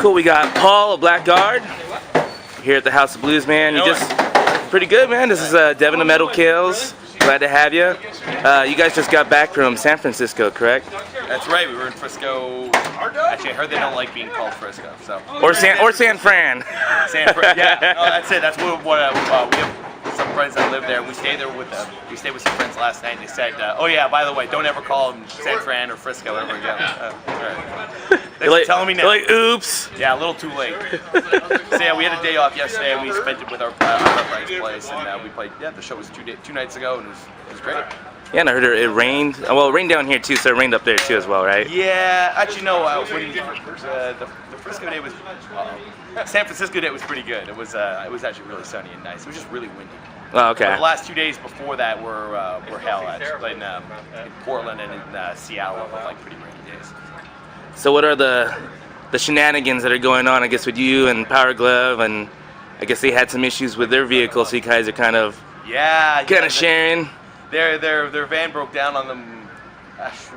Cool, we got Paul of Blackguard here at the House of Blues, man. You just pretty good, man. This is Devin of Metalkills. Glad to have you. You guys just got back from San Francisco, correct? That's right. We were in Frisco. Actually, I heard they don't like being called Frisco, so. Or San Fran. San Fran. Yeah. No, that's it. That's what we have. Some friends that live there. We stayed there with them. We stayed with some friends last night, and they said, "Oh yeah, by the way, don't ever call them San Fran or Frisco ever again." All right. They're telling me now. Like, oops. Yeah, a little too late. So yeah, we had a day off yesterday, and we spent it with our friend's place, and we played. Yeah, the show was two nights ago, and it was great. Yeah, and I heard it rained. Well, it rained down here too, so it rained up there too as well, right? Yeah, actually no. When the Frisco day was, San Francisco day was pretty good. It was actually really sunny and nice. It was just really windy. Oh, okay. But the last 2 days before that were hell actually in Portland and in Seattle, with like pretty rainy days. So what are the shenanigans that are going on? I guess with you and Power Glove, and I guess they had some issues with their vehicle, so you guys are kind of sharing. Their van broke down on them.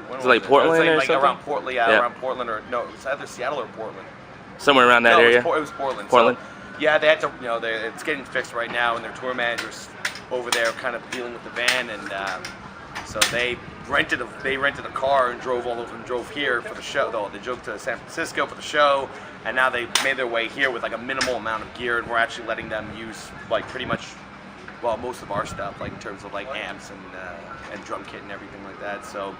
When was it like Portland or something? Around Portland, yeah, around Portland, or no, it was either Seattle or Portland. Somewhere around that area. It was Portland. Portland. So, yeah, they had to. It's getting fixed right now, and their tour manager's over there, kind of dealing with the van, and so they rented a car and drove all over and drove here for the show. Though they drove to San Francisco for the show, and now they made their way here with like a minimal amount of gear, and we're actually letting them use like pretty much. Well, most of our stuff, like in terms of like amps and drum kit and everything like that. So,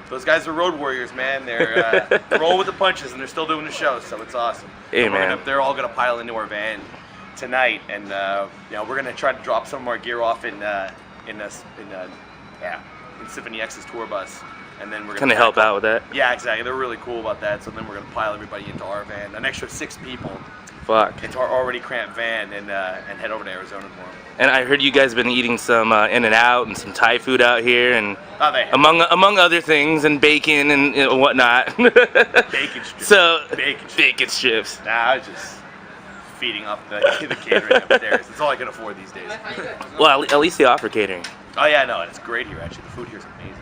those guys are road warriors, man. They're rolling with the punches, and they're still doing the show. So it's awesome. Hey, man. They're all gonna pile into our van tonight, and we're gonna try to drop some of our gear off in Symphony X's tour bus, and then we're gonna kind of help out with that. Yeah, exactly. They're really cool about that. So then we're gonna pile everybody into our van, an extra 6 people. Fuck. Into our already cramped van, and head over to Arizona tomorrow. And I heard you guys have been eating some In-N-Out and some Thai food out here, and among other things, and bacon and whatnot. Bacon strips. Bacon strips. Nah, I was just feeding off the catering upstairs. It's all I can afford these days. Well, at least they offer catering. Oh yeah, no, it's great here actually. The food here is amazing.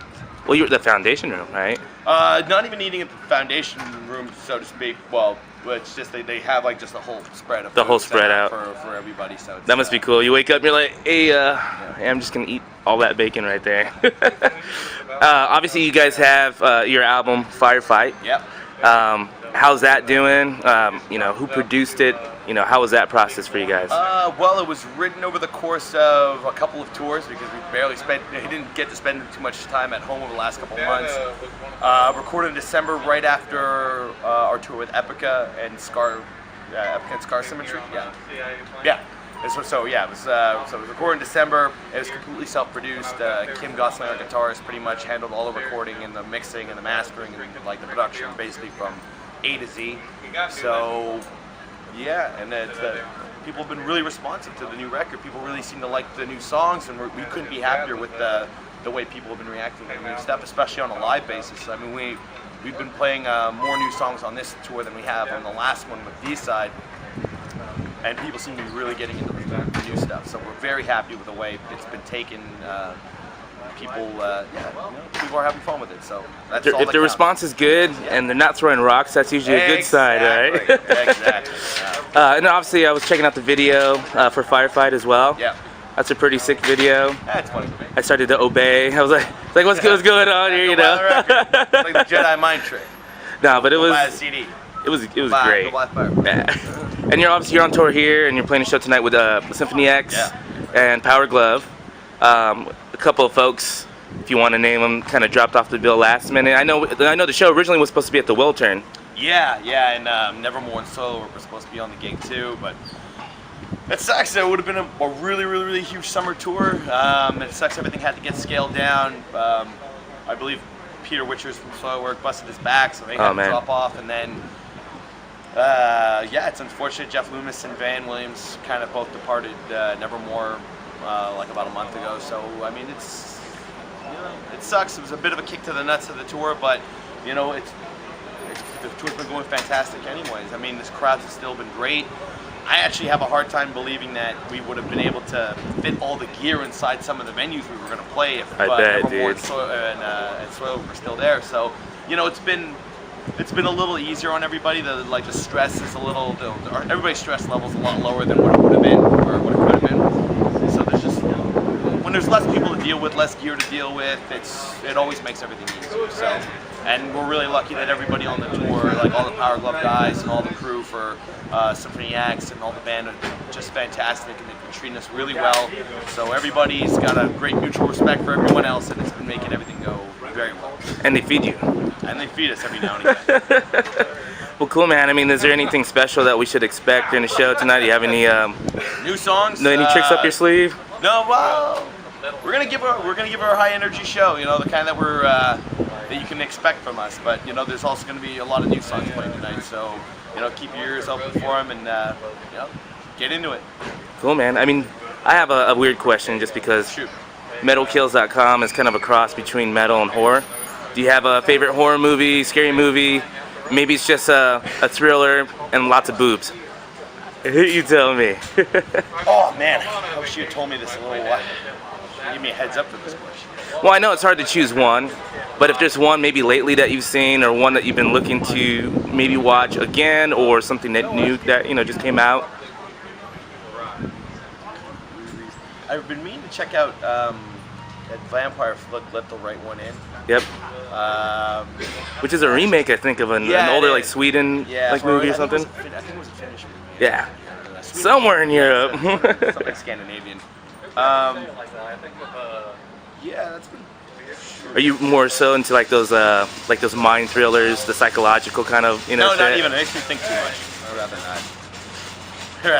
Well, you're at the foundation room, right? Not even eating at the foundation room, so to speak. Well, it's just they have like just a whole spread of the whole spread out for everybody. So that must be cool. You wake up, and you're like, hey, I'm just gonna eat all that bacon right there. Obviously, you guys have your album Firefight. Yep. How's that doing? Who produced it? How was that process for you guys? Well, it was written over the course of a couple of tours because he didn't get to spend too much time at home over the last couple of months. Recorded in December, right after our tour with Epica and Scar Symmetry. Yeah. It was recorded in December. It was completely self-produced. Kim Gosling, our guitarist, pretty much handled all the recording and the mixing and the mastering and like the production, basically from A to Z. So. Yeah, and people have been really responsive to the new record. People really seem to like the new songs, and we couldn't be happier with the way people have been reacting to the new stuff, especially on a live basis. I mean, we've been playing more new songs on this tour than we have on the last one with D-Side, and people seem to be really getting into the new stuff. So we're very happy with the way it's been taken. People are having fun with it. So that's all. If the response is good and they're not throwing rocks, that's usually a good sign, right? Exactly. And obviously, I was checking out the video for Firefight as well. Yeah. That's a pretty sick video. That's funny. I started to obey. I was like what's going on here? It's like the Jedi mind trick. No, but it was. Buy a CD. It was great. Go buy Firefight. Yeah. And you're on tour here, and you're playing a show tonight with Symphony X and Power Glove. A couple of folks, if you want to name them, kind of dropped off the bill last minute. I know the show originally was supposed to be at the Wiltern. Yeah, and Nevermore and Solo were supposed to be on the gig too, but it sucks. It would have been a really, really, really huge summer tour. It sucks everything had to get scaled down. I believe Peter Witchers from Soilwork busted his back, so they had to drop off, and then it's unfortunate. Jeff Loomis and Van Williams kind of both departed Nevermore like about a month ago. So I mean, it sucks. It was a bit of a kick to the nuts of the tour, but the tour's been going fantastic anyways. I mean, this crowds have still been great. I actually have a hard time believing that we would have been able to fit all the gear inside some of the venues we were going to play if Nevermore and Soil were still there. So, it's been it's been a little easier on everybody. The stress is a little, everybody's stress level is a lot lower than what it would have been or what it could have been. So there's just, when there's less people to deal with, less gear to deal with, it always makes everything easier. So, and we're really lucky that everybody on the tour, like all the Power Glove guys and all the crew for Symphony X and all the band are just fantastic, and they've been treating us really well. So everybody's got a great mutual respect for everyone else, and it's been making everything go very well. And they feed you. And they feed us every now and again. Well, cool, man. I mean, is there anything special that we should expect during the show tonight? Do you have any new songs? No, any tricks up your sleeve? No, well, we're gonna give her a high energy show. You know, the kind that that you can expect from us. But you know, there's also gonna be a lot of new songs playing tonight. So you know, keep your ears open for them and you know, get into it. Cool, man. I mean, I have a weird question just because. Shoot. Metalkills.com is kind of a cross between metal and horror. Do you have a favorite horror movie, scary movie? Maybe it's just a thriller and lots of boobs. You tell me. Oh man, I wish you had told me this a little while. Give me a heads up for this question. Well, I know it's hard to choose one, but if there's one maybe lately that you've seen or one that you've been looking to maybe watch again or something that new that just came out. I've been meaning to check out that Vampire Flick Let the Right One In. Yep. Which is a remake, I think, of an older like Sweden movie or something. I think it was a Finnish movie. Yeah. Somewhere in Europe. Something Scandinavian. Yeah, that's been. Are you more so into like those mind thrillers, the psychological kind of No, shit? not even. It makes me think too much. I'd rather not.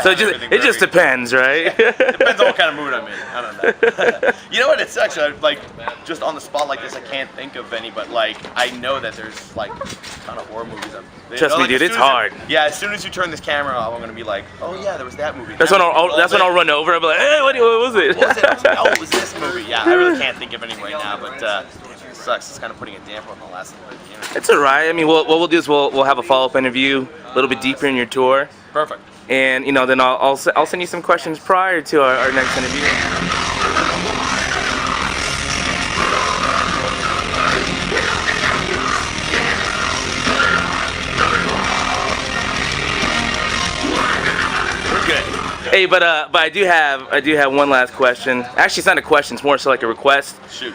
So it just depends, right? Depends on what kind of mood I'm in. I don't know. You know what? It sucks. Like, just on the spot like this, I can't think of any. But like, I know that there's like a ton of horror movies. Trust me, dude. It's hard. Yeah. As soon as you turn this camera off, I'm gonna be like, oh yeah, there was that movie. That's when I'll run over. I'll be like, hey, what was it? What was it? Oh, it was this movie. Yeah. I really can't think of any right now. But it sucks. It's kind of putting a damper on the last little bit. It's alright. I mean, what we'll do is we'll have a follow-up interview a little bit deeper in your tour. Perfect. And then I'll send you some questions prior to our next interview. We're good. Hey, but I do have one last question. Actually, it's not a question. It's more so like a request. Shoot.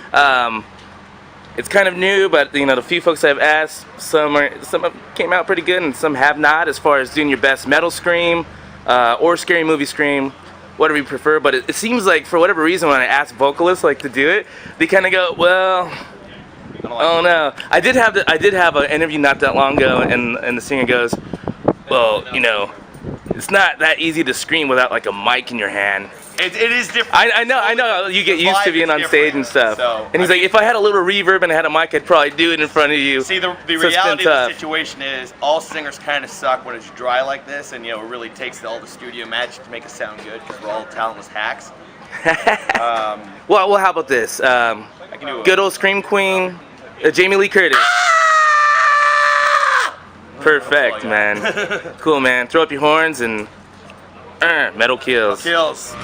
It's kind of new, but the few folks I've asked, some have came out pretty good, and some have not. As far as doing your best metal scream or scary movie scream, whatever you prefer. But it seems like for whatever reason, when I ask vocalists like to do it, they kind of go, well, oh no. I did have an interview not that long ago, and the singer goes, well, it's not that easy to scream without like a mic in your hand. It is different. I know. You get used to being on stage and stuff. So, and he's like, if I had a little reverb and I had a mic, I'd probably do it in front of you. See, the reality of the situation is all singers kind of suck when it's dry like this, and it really takes all the studio magic to make us sound good because we're all talentless hacks. Well, how about this? Good old Scream Queen, Jamie Lee Curtis. Perfect, man. Cool, man. Throw up your horns and Metalkills. Kills.